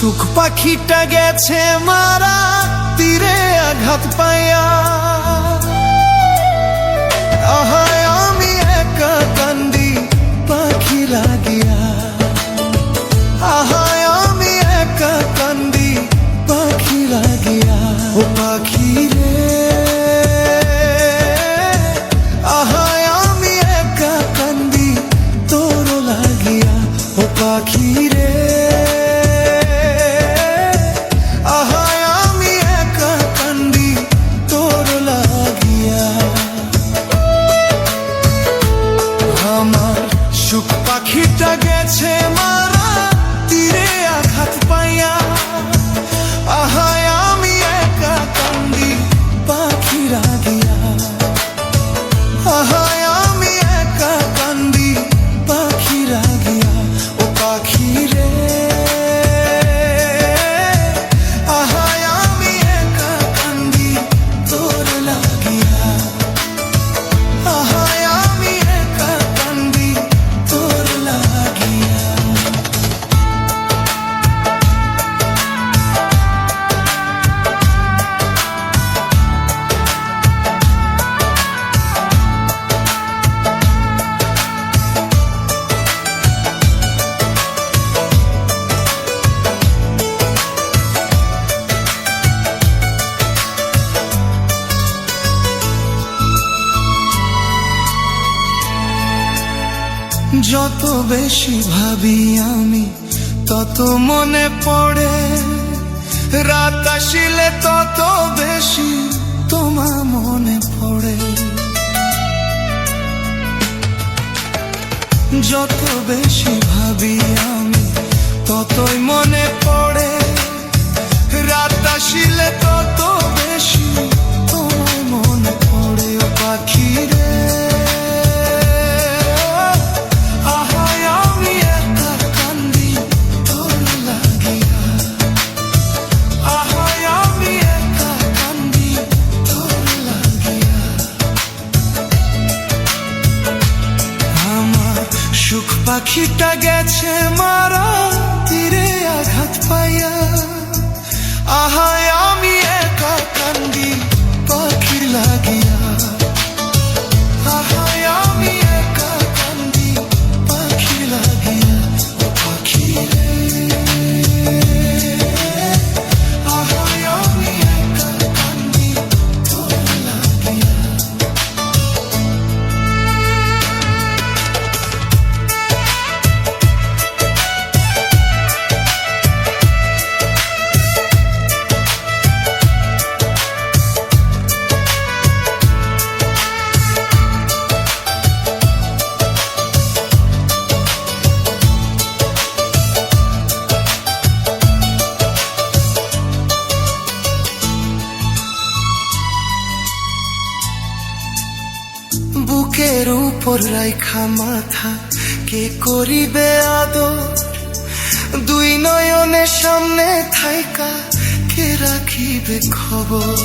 সুখ পাখিটা গেছে মারা তীরে আঘাত পাইয়া। আহায় আমি একা কান্দি পাখি লাগিয়া, আহায় আমি একা কান্দি পাখি লাগিয়া। ও পাখি রে, আহায় আমি একা কান্দি তোর লাগিয়া। ও পাখি রে, আহায় আমি একা কান্দি তোর লাগিয়া। আমার সুখ পাখিটা গেছে মারা তীরে আঘাত পাইয়া। আহায় আমি একা কান্দি পাখি লাগিয়া, আহায় আমি একা কান্দি পাখি লাগিয়া। ও পাখি রে, আহায় আমি একা কান্দি তোর লাগিয়া, আহায় আমি একা কান্দি তোর লাগিয়া। যত বেশি ভাবি আমি তত মনে পড়ে, রাত আসিলে তত বেশি তোমার মনে পড়ে। যত বেশি ভাবি আমি ততই মনে পড়ে, রাত আসিলে তত বেশি তোমার মনে পড়ে। ও পাখি রে, সুখ পাখিটা গেছে মারা তীরে আঘাত পাইয়া। আহায় আমি একা কান্দি পাখি লাগিয়া, আহায় আমি একা কান্দি পাখি লাগিয়া। ও পাখি রে, আহায় আমি একা কান্দি তোর লাগিয়া। বুকের উপর রাইখা মাথা কে করিবে আদর, দুই নয়নের সামনে থাইকা কে রাখিবে খবর।